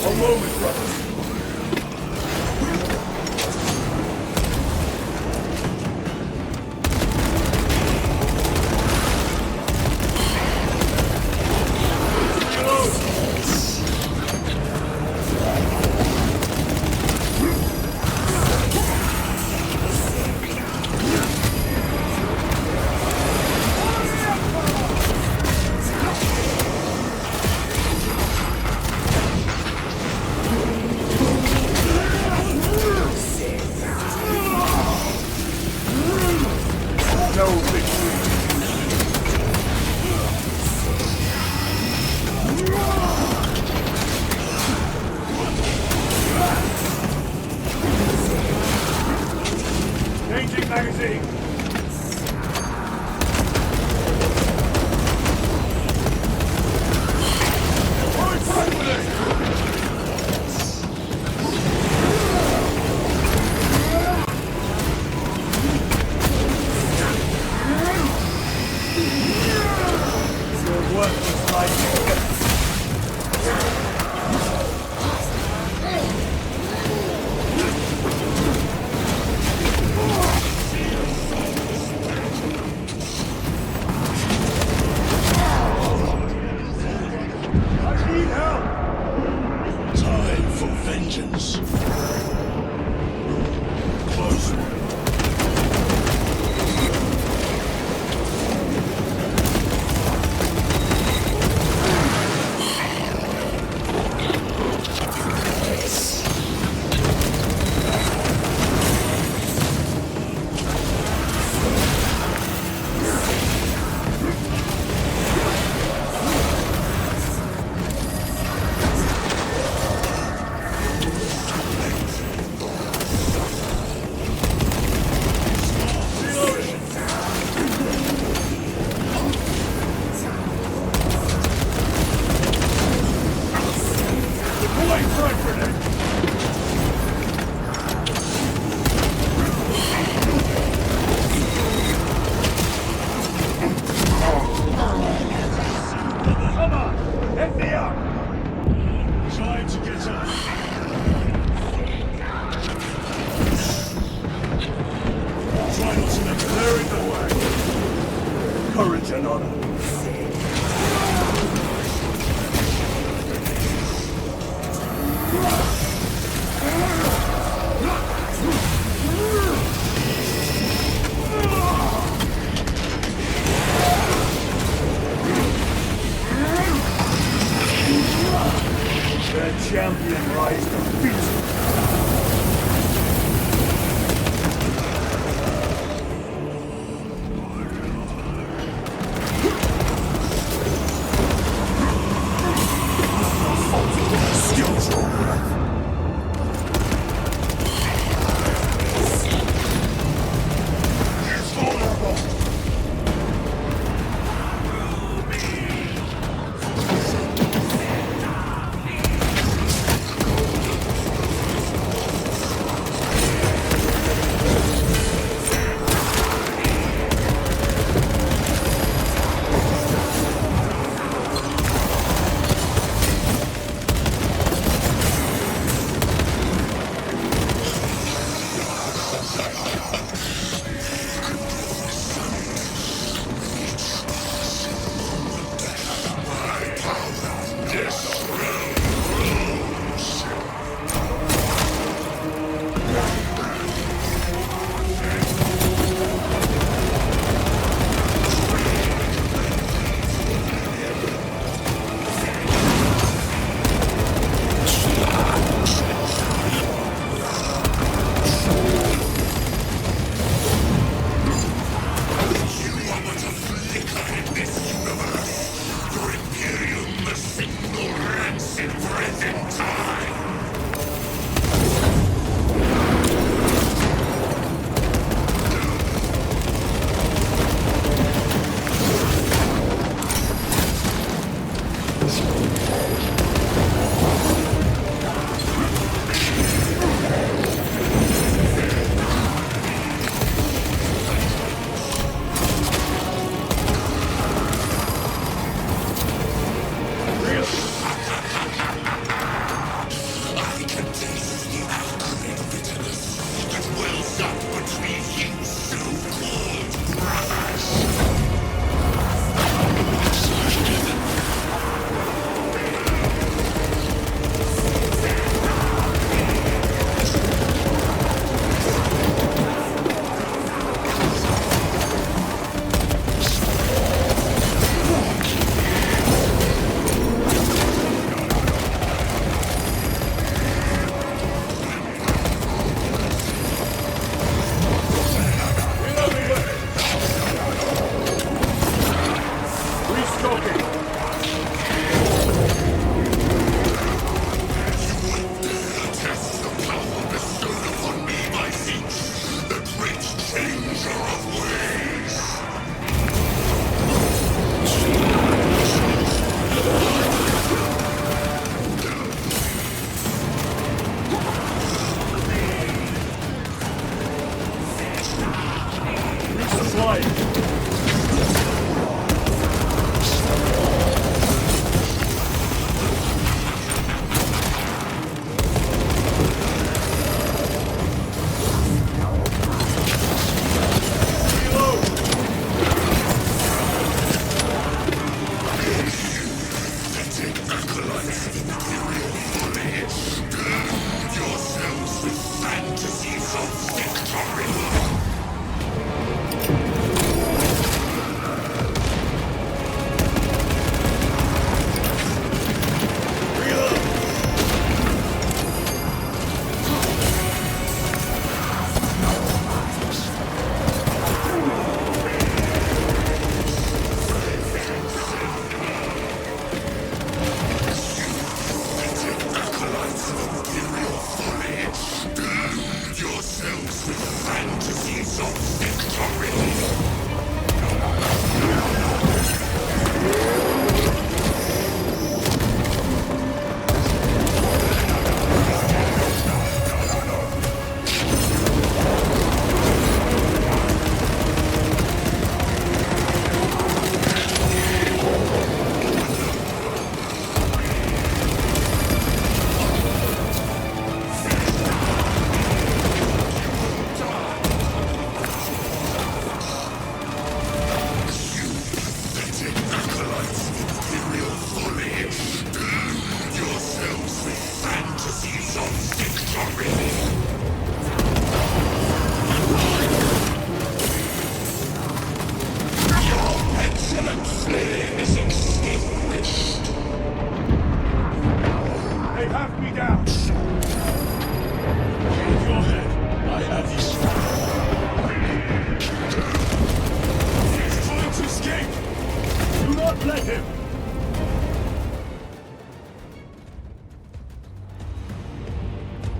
A moment, brothers. Changing magazine. Your work was like Vengeance. Close. Courage and honor. The champion lies defeated. They have me down. Hold your head. I have you. He's trying to escape. Do not let him.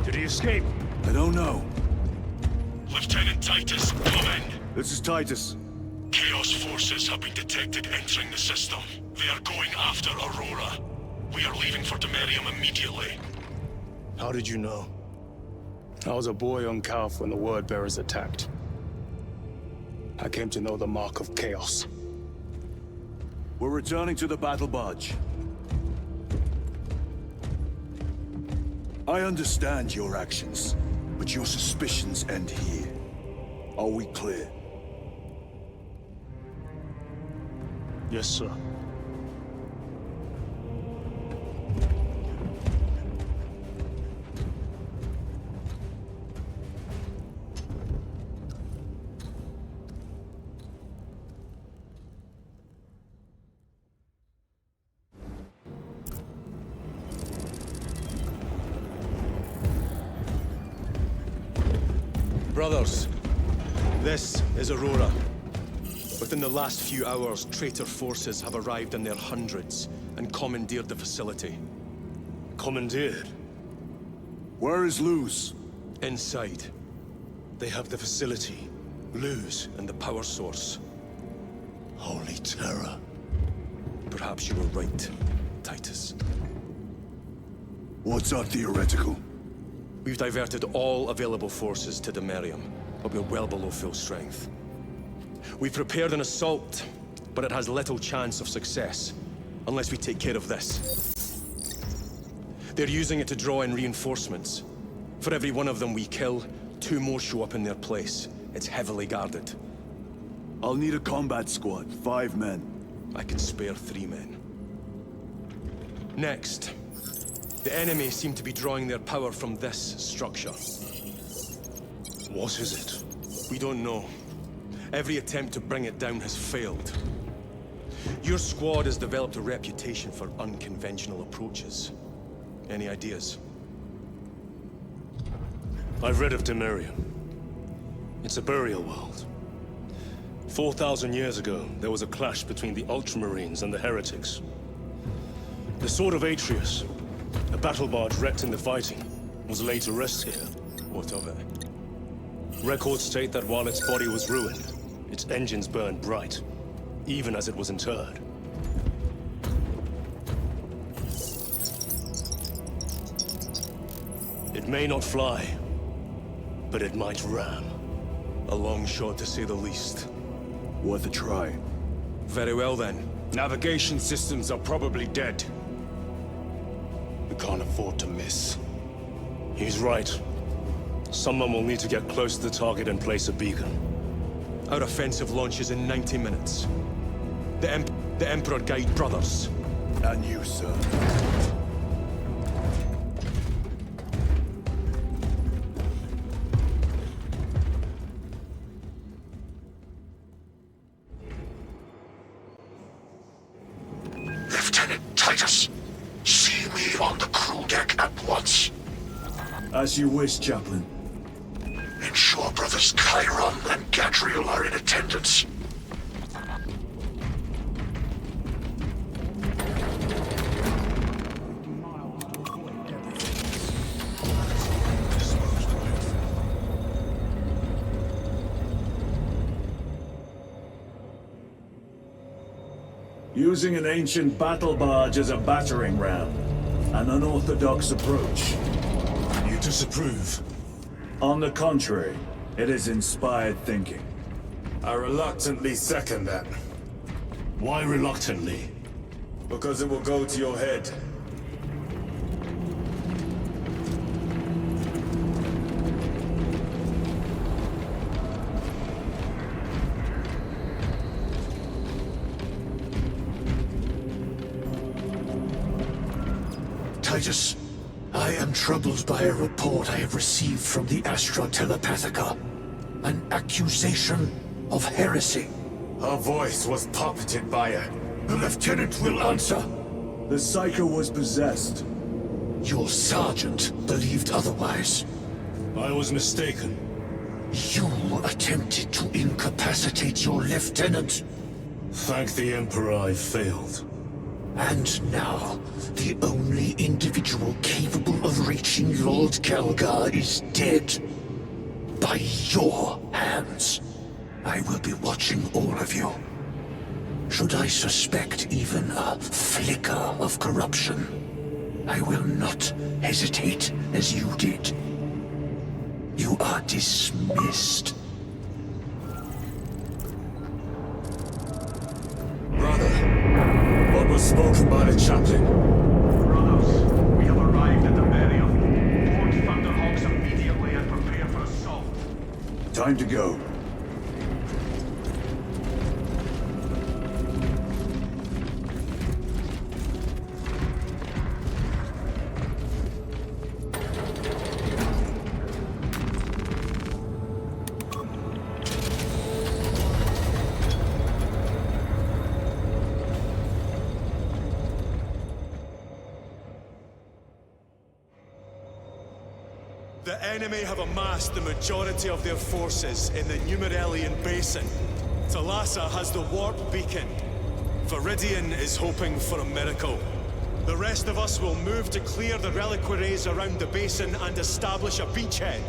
Did he escape? I don't know. Lieutenant Titus, come in. This is Titus. Chaos forces have been detected entering the system. They are going after Aurora. We are leaving for Demerium immediately. How did you know? I was a boy on Calf when the Word Bearers attacked. I came to know the mark of chaos. We're returning to the battle barge. I understand your actions, but your suspicions end here. Are we clear? Yes, sir. Brothers, this is Aurora. Within the last few hours, traitor forces have arrived in their hundreds and commandeered the facility. Commandeered? Where is Luz? Inside, they have the facility, Luz, and the power source. Holy terror. Perhaps you were right, Titus. What's our theoretical? We've diverted all available forces to Demerium, but we're well below full strength. We've prepared an assault, but it has little chance of success, unless we take care of this. They're using it to draw in reinforcements. For every one of them we kill, 2 more show up in their place. It's heavily guarded. I'll need a combat squad, 5 men. I can spare 3 men. Next, the enemy seem to be drawing their power from this structure. What is it? We don't know. Every attempt to bring it down has failed. Your squad has developed a reputation for unconventional approaches. Any ideas? I've read of Demerium. It's a burial world. 4,000 years ago, there was a clash between the Ultramarines and the Heretics. The Sword of Atreus, a battle barge wrecked in the fighting, was laid to rest here. What of it? Records state that while its body was ruined, its engines burned bright, even as it was interred. It may not fly, but it might ram. A long shot, to say the least. Worth a try. Very well, then. Navigation systems are probably dead. We can't afford to miss. He's right. Someone will need to get close to the target and place a beacon. Our offensive launches in 90 minutes. The Emperor Guide brothers. And you, sir. Lieutenant Titus, see me on the crew deck at once. As you wish, Chaplain. Ensure brothers Chiron and Gadriel are in attendance. Using an ancient battle barge as a battering ram. An unorthodox approach. You disapprove? On the contrary, it is inspired thinking. I reluctantly second that, Why reluctantly? because it will go to your head. Titus, I am troubled by a report I have received from the Astra Telepathica. An accusation of heresy. Her voice was puppeted by her. The lieutenant will answer. The Psycho was possessed. Your sergeant believed otherwise. I was mistaken. You attempted to incapacitate your lieutenant. Thank the Emperor I failed. And now, the only individual capable of reaching Lord Kelgar is dead. By your hands. I will be watching all of you. Should I suspect even a flicker of corruption, I will not hesitate as you did. You are dismissed. Brother, what was spoken by the chaplain? Brothers, we have arrived at the Merium. Board Thunderhawks immediately and prepare for assault. Time to go. The enemy have amassed the majority of their forces in the Numerelian Basin. Thalassa has the warp beacon. Viridian is hoping for a miracle. The rest of us will move to clear the reliquaries around the basin and establish a beachhead.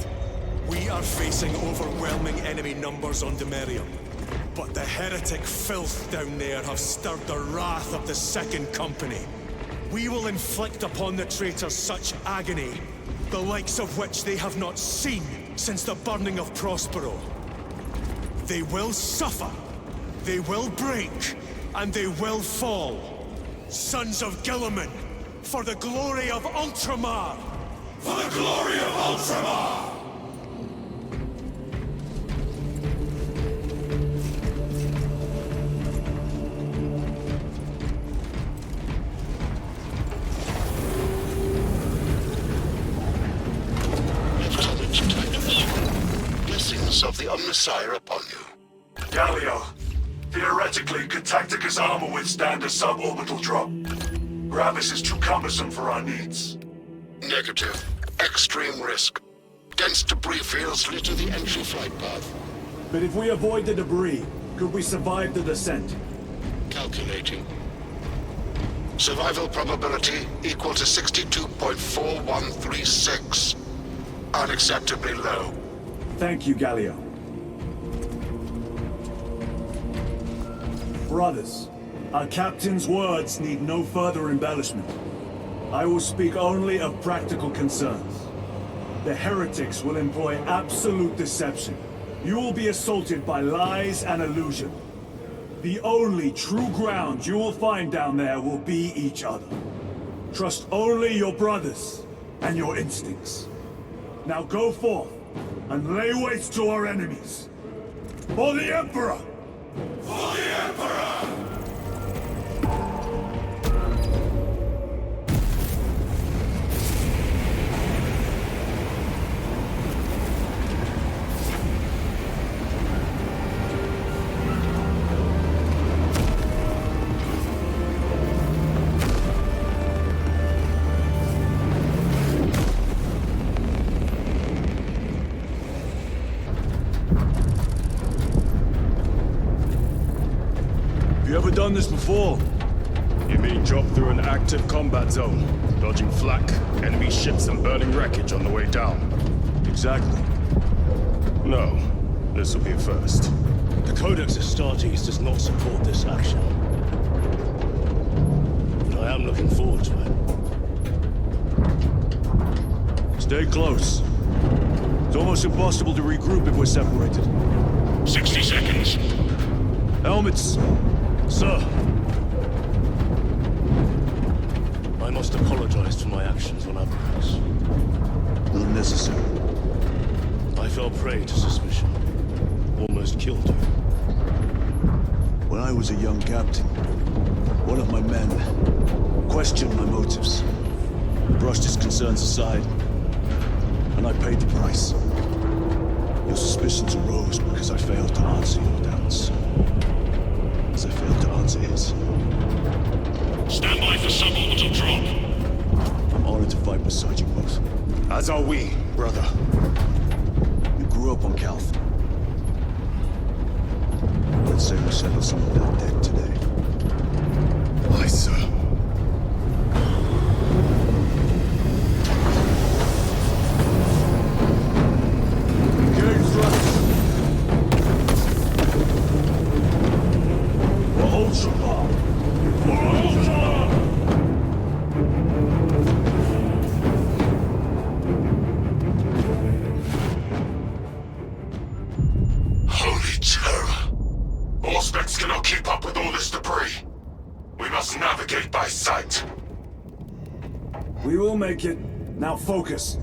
We are facing overwhelming enemy numbers on Demerium. But the heretic filth down there have stirred the wrath of the Second Company. We will inflict upon the traitors such agony, the likes of which they have not seen since the burning of Prospero. They will suffer, they will break, and they will fall. Sons of Gilliman, for the glory of Ultramar! For the glory of Ultramar! Of the Omnissiah upon you. Galio, theoretically, could Tacticus armor withstand a suborbital drop? Gravis is too cumbersome for our needs. Negative. Extreme risk. Dense debris fields litter the entry flight path. But if we avoid the debris, could we survive the descent? Calculating. Survival probability equal to 62.4136. Unacceptably low. Thank you, Galio. Brothers, our captain's words need no further embellishment. I will speak only of practical concerns. The heretics will employ absolute deception. You will be assaulted by lies and illusion. The only true ground you will find down there will be each other. Trust only your brothers and your instincts. Now go forth and lay waste to our enemies. For the Emperor! For the Emperor! You ever done this before? You mean drop through an active combat zone, dodging flak, enemy ships and burning wreckage on the way down? Exactly. No. This will be a first. The Codex Astartes does not support this action. But I am looking forward to it. Stay close. It's almost impossible to regroup if we're separated. 60 seconds. Helmets! Sir! I must apologize for my actions on Aberrax. Unnecessary. I fell prey to suspicion. Almost killed you. When I was a young captain, one of my men questioned my motives, brushed his concerns aside, and I paid the price. Your suspicions arose because I failed to answer your doubts. As I failed to answer his. Stand by for suborbital drop. I'm honored to fight fight beside you both. As are we, brother. You grew up on Calth. Let's say we settle some of that debt today. Aye, sir. Engage thrust. For Ultra! For Ultra! Holy terror! Auspex cannot keep up with all this debris. We must navigate by sight. We will make it. Now focus.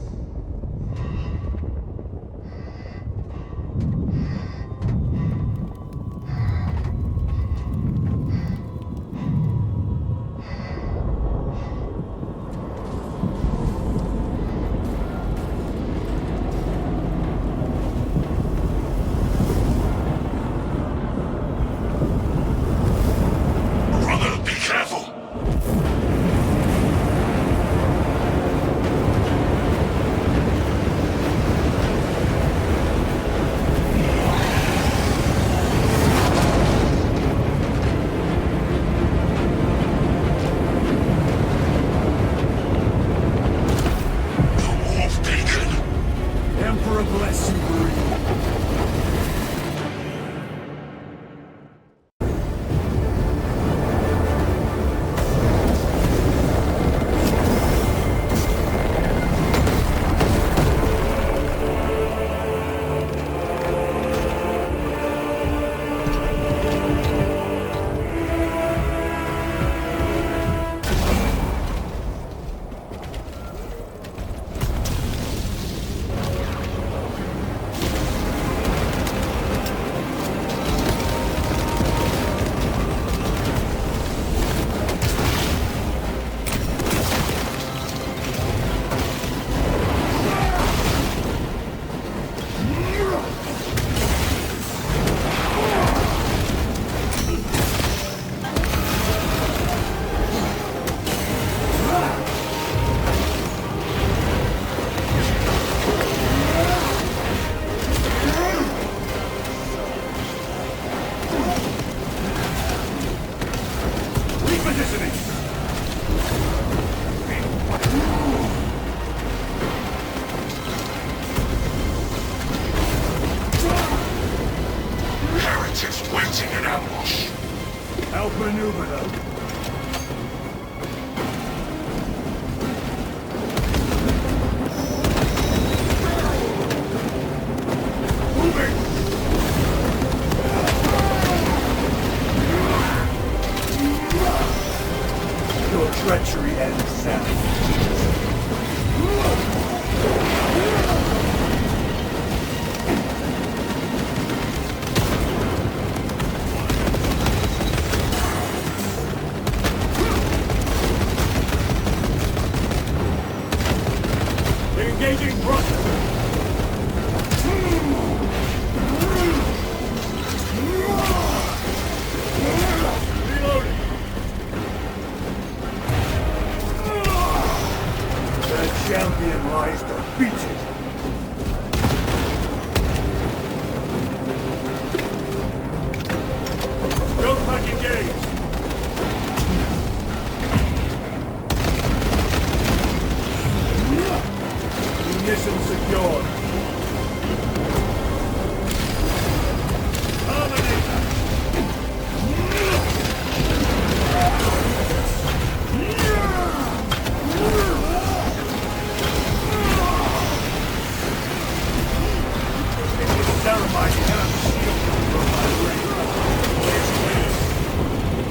Brother, be careful! The Wolf Beacon! Emperor bless you, Marine. Repositioning! Heretics waiting in ambush. Outmaneuver them. Your treachery ends now. They're engaging front. Reloading. The champion lies defeated. Don't pack engaged. Mission secured. Terminator. Ceremony cannot shield you from my rain.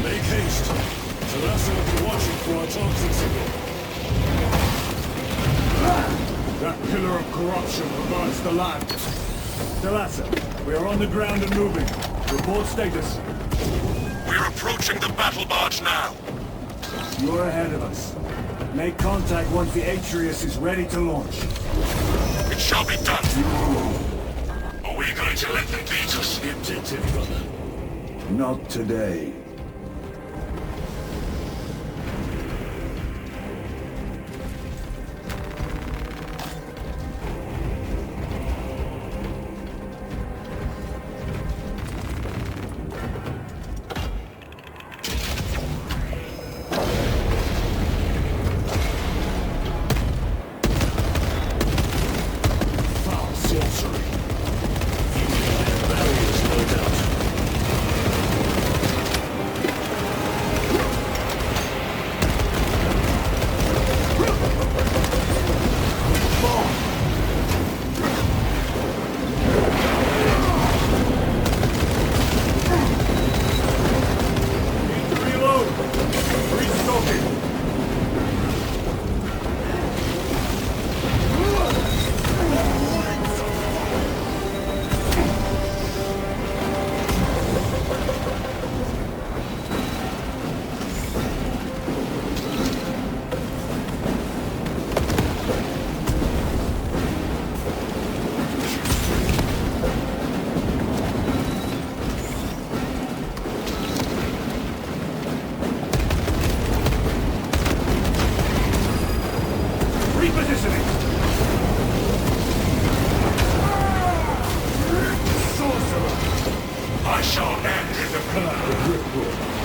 Make haste. Thalassa will be watching for our Thompson signal. That pillar of corruption perverts the land. Thalassa, we are on the ground and moving. Report status. We're approaching the battle barge now. You're ahead of us. Make contact once the Atreus is ready to launch. It shall be done. Are we going to let them beat us? Objective, brother. Not today. I shall end in the path of Ripwood.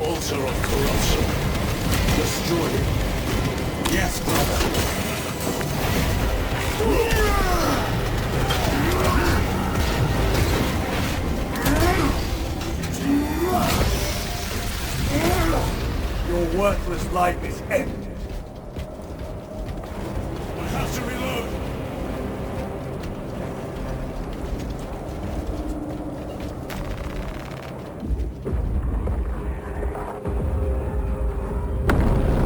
altar of corruption. Destroy it. Yes, brother. Your worthless life is ended. I have to reload.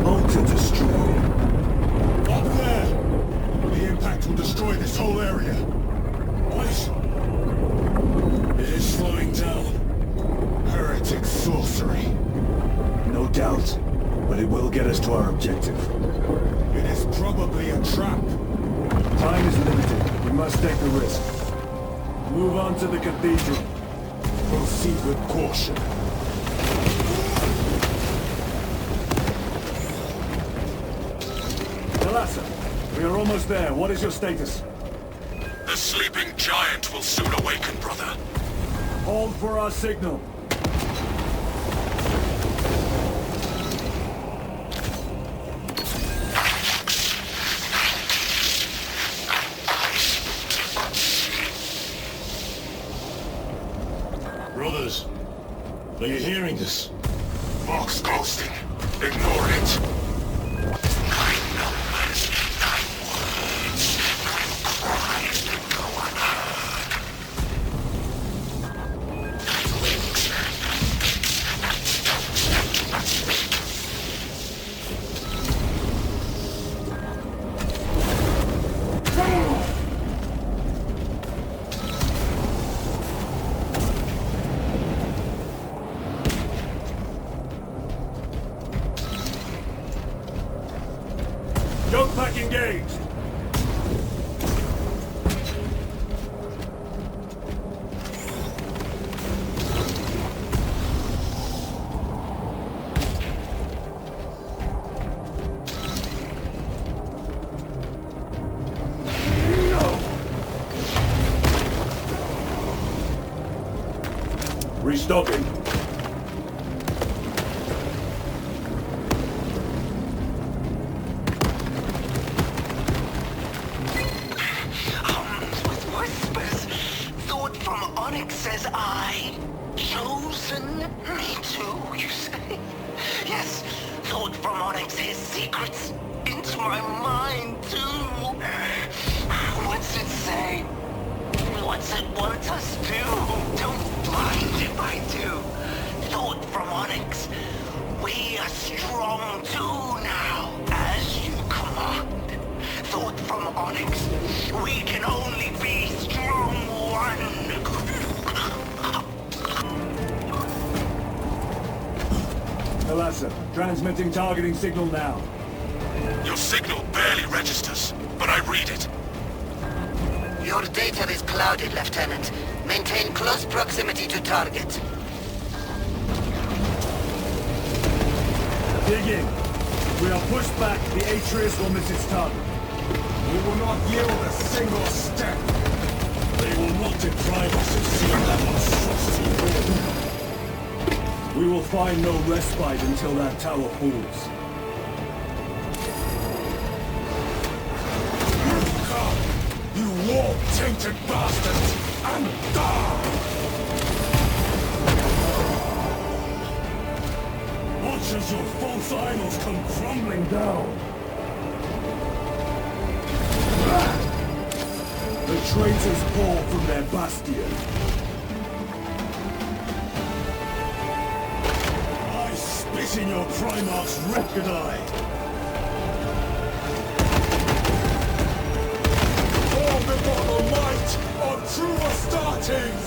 Altar destroyed. Up there! The impact will destroy this whole area. What? It is slowing down. Heretic sorcery. No doubt, but it will get us to our objective. It is probably a trap. Time is limited. We must take the risk. Move on to the cathedral. Proceed with caution. Talassa, we are almost there. What is your status? The sleeping giant will soon awaken, brother. Hold for our signal. Brothers, are you hearing this? Mock's ghosting. Ignore it. I know as thy words cries to go unheard. Thy wings Yoke pack engaged! Restocking. Onyx says I chosen me to, you say? Yes, thought from Onyx his secrets into my mind too. What's it say? What's it want us to? Don't mind if I do. Thought from Onyx. We are strong too now, as you command. Thought from Onyx. We can only be strong one. Alassa, transmitting targeting signal now. Your signal barely registers, but I read it. Your data is clouded, Lieutenant. Maintain close proximity to target. Dig in. If we are pushed back, the Atreus will miss its target. We will not yield a single step. They will not deprive us of seeing that monstrosity. We will find no respite until that tower falls. Come, you war-tainted bastards, and die! Watch as your false idols come crumbling down. The traitors fall from their bastion. I spit in your Primarch's record eye. Fall before the might of true Astartes!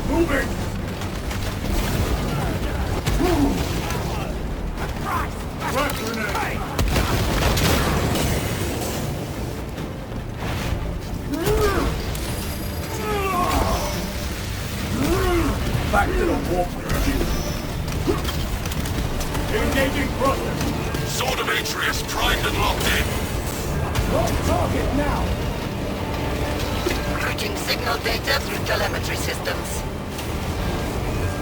Moving! Frag grenade! Back to the warp. Engaging thrusters. Sword of Atreus primed and locked in. On target now! Routing signal data through telemetry systems.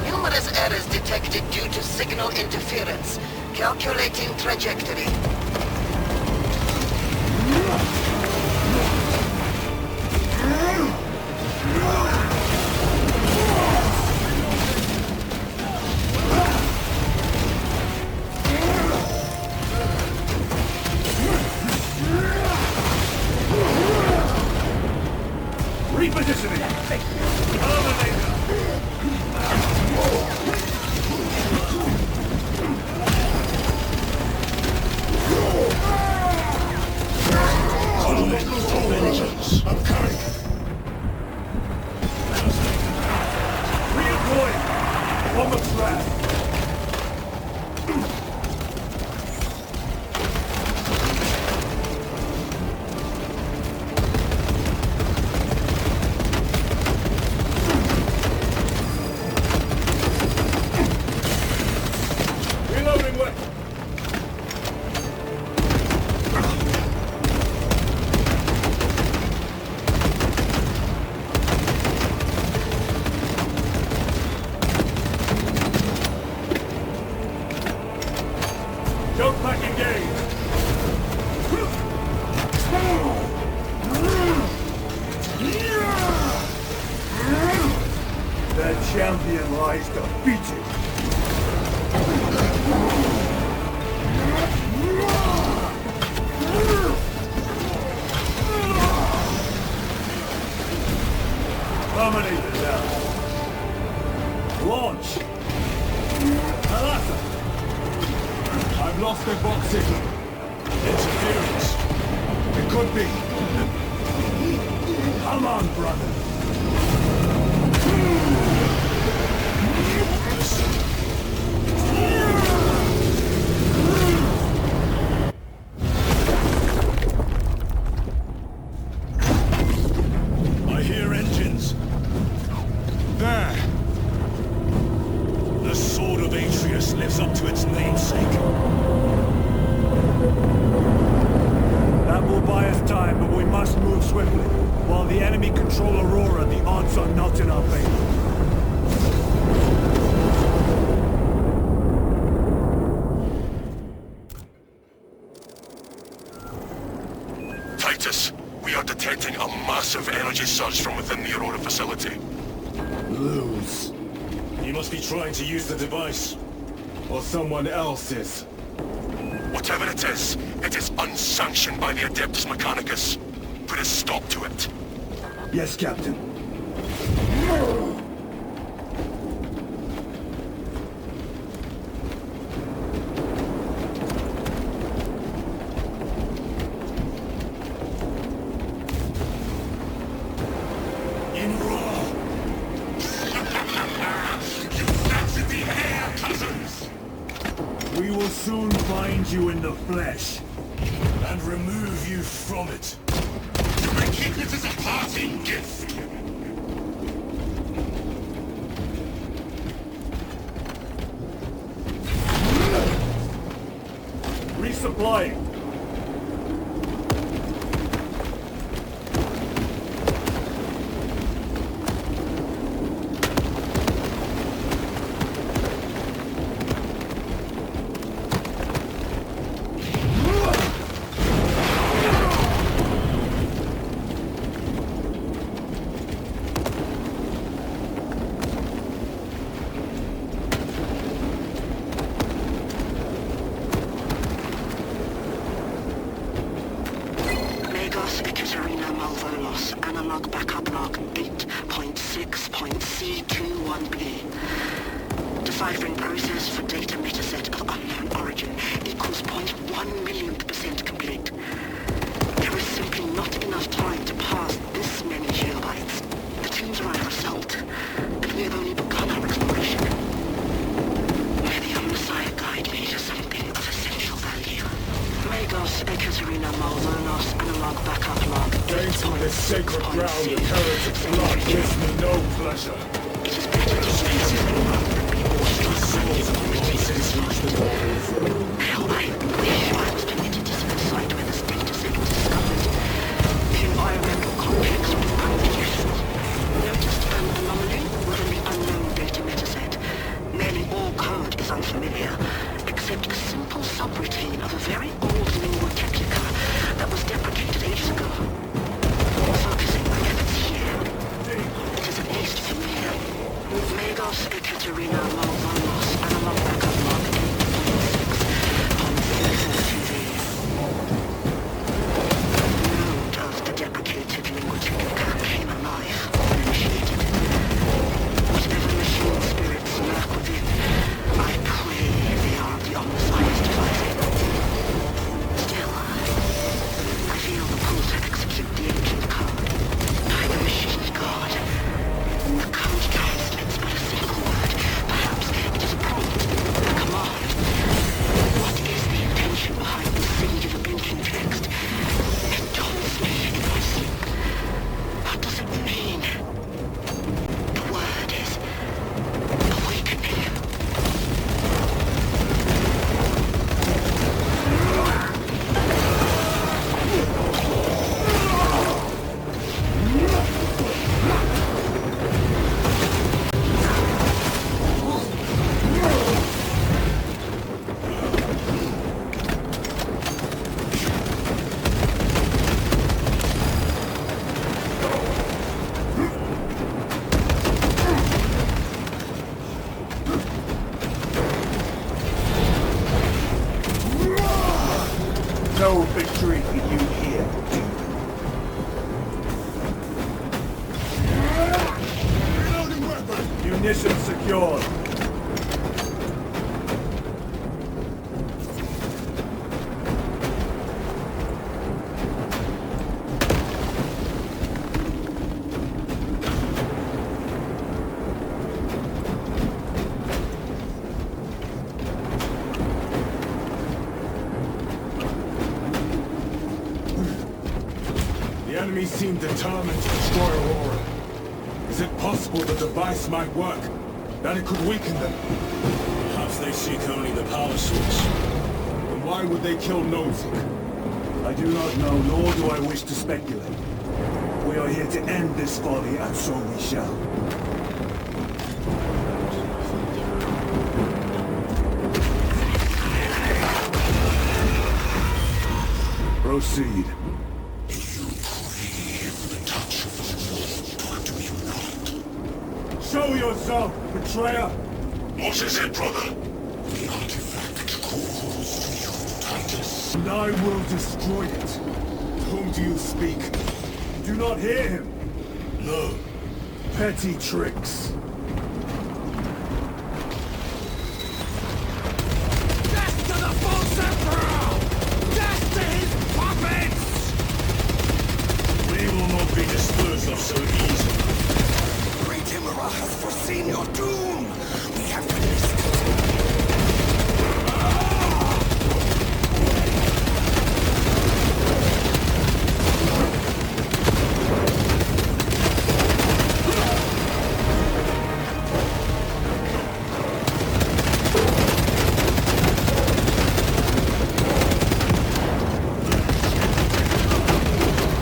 Numerous errors detected due to signal interference. Calculating trajectory. Repositioning! Terminator! Vengeance. I'm coming! Redeploying! On the track! Reloading weapon! Choke back engaged! The champion lies defeated! Terminator down. Launch! Alassa! I've lost their box signal. Interference. It could be. Come on, brother. I hear engines. There. The Sword of Atreus lives up to its namesake. That will buy us time, but we must move swiftly. While the enemy control Aurora, the odds are not in our favor. surged from within the Aurora facility. Lose. You must be trying to use the device. Or someone else is. Whatever it is unsanctioned by the Adeptus Mechanicus. Put a stop to it. Yes, Captain. We will soon find you in the flesh. And remove you from it. You may keep it as a parting gift. Resupplying. Analog backup log 8.6.C21B. Deciphering process for data metaset of unknown origin equals 0.1 millionth percent complete. There is simply not enough time to pass this many gigabytes. The teams are under assault, and we have only begun our exploration. May the Messiah guide me to something of essential value. Magos Ekaterina Malvonos analog backup log. Dancing this sacred ground of heretics' blood gives me no pleasure. It is better to stay Hell, I wish I was permitted to see the site where this data set was discovered. The environmental complex was unbelievable. Noticed an anomaly within the unknown data metaset. Nearly all code is unfamiliar, except a simple subroutine of a very old lingua technica that was deprecated ages ago. Focusing my efforts here, it is at least familiar. Magos Ekaterina Malvonos analog backup log 8.6.C4TV. Node of the deprecated lingua technica came alive, initiated. Whatever machine spirits lurk within, I pray they are the Omnissiah's devising. Still, I feel the pull to execute the ancient code. By the machine's god. The code translates but a single word. Perhaps it is a prompt, a command. What is the intention behind the singular blinking text? It taunts me in my sleep. What does it mean? The word is awakening. No victory for you here. Reloading weapon! Munitions secured. The enemy seem determined to destroy Aurora. Is it possible the device might work? That it could weaken them? Perhaps they seek only the power source. Then why would they kill Nozick? I do not know, nor do I wish to speculate. We are here to end this folly, and so we shall. Proceed. You breathe the touch of the so, betrayer? What is it, brother? The artifact calls to you, Titus. And I will destroy it. Whom do you speak? Do not hear him. No. Petty tricks. Death to the false emperor! Death to his puppets! We will not be disposed of so easily. Great Emperor has foreseen your doom! We have to listen.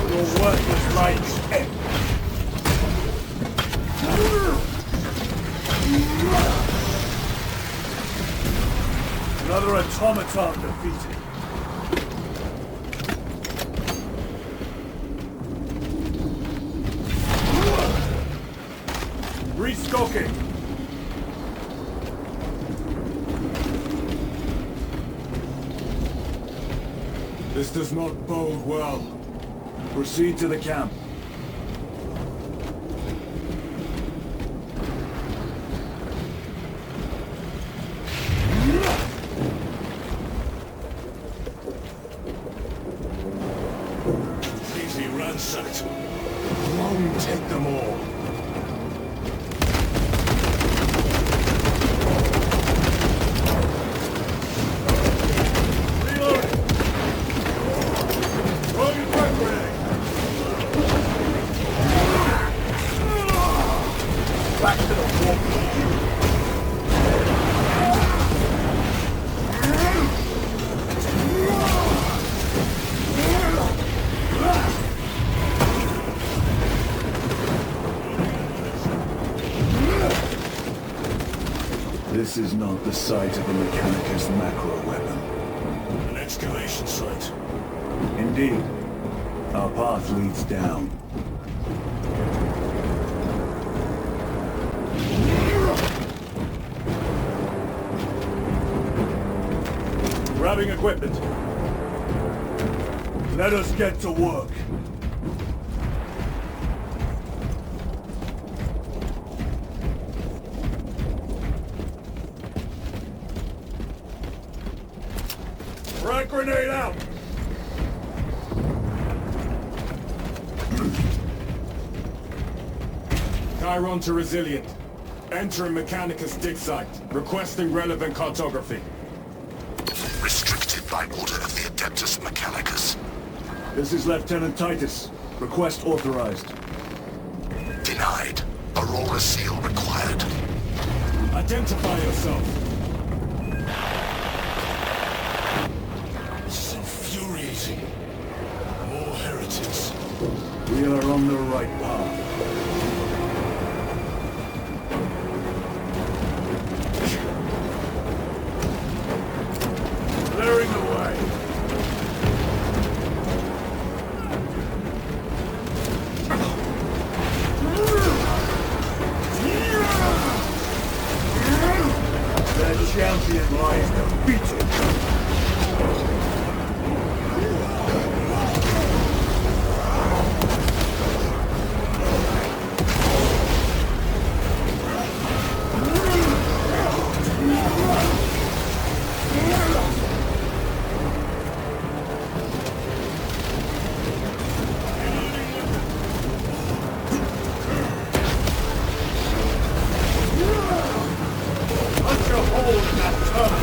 Your work was right. Another automaton defeated. Restocking. This does not bode well. Proceed to the camp. Completely ransacked. Long take them all. Reloading. Throwing a frag grenade. Back to the wall. This is not the site of a Mechanicus macro weapon. An excavation site. Indeed. Our path leads down. Grabbing equipment. Let us get to work. Frag grenade out! Chiron to Resilient. Entering Mechanicus dig site. Requesting relevant cartography. Restricted by order of the Adeptus Mechanicus. This is Lieutenant Titus. Request authorized. Denied. Aurora seal required. Identify yourself. This is infuriating. More heretics. We are on the right path. Clearing the way. The champion lies defeated. Punch a hole in that tunnel.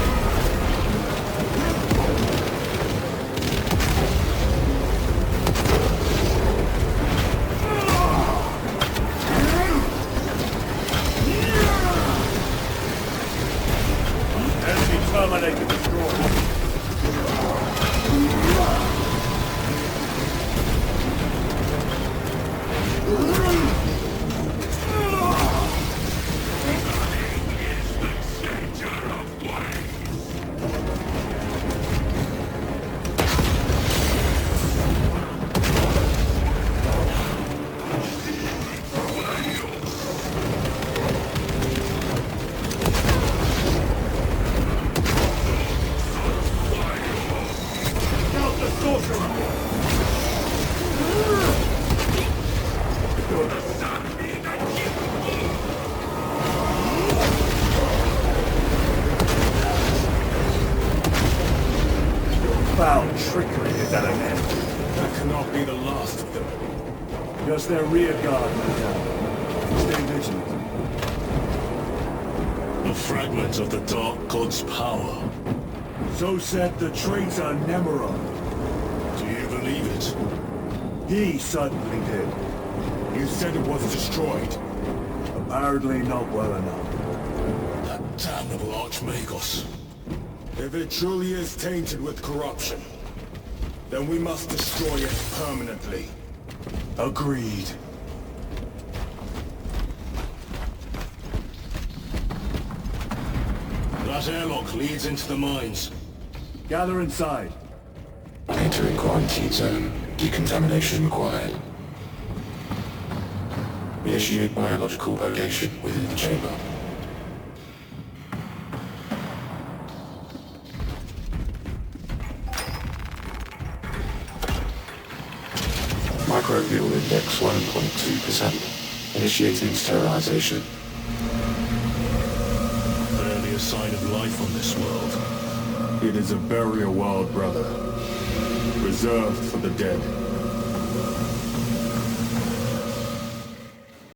Enemy Terminator destroyed. trickery is at an end. That cannot be the last of them. Just their rear guard, Lieutenant. Stay vigilant. A fragment of the Dark God's power. So said the traitor Nemorod. Do you believe it? He certainly did. You said it was destroyed. Apparently not well enough. That damnable Archmagos. If it truly is tainted with corruption, then we must destroy it permanently. Agreed. That airlock leads into the mines. Gather inside. Entering quarantine zone. Decontamination required. Initiate biological purgation within the chamber. Microbial index 1.2%. Initiating sterilization. Barely a sign of life on this world. It is a burial world, brother. Reserved for the dead.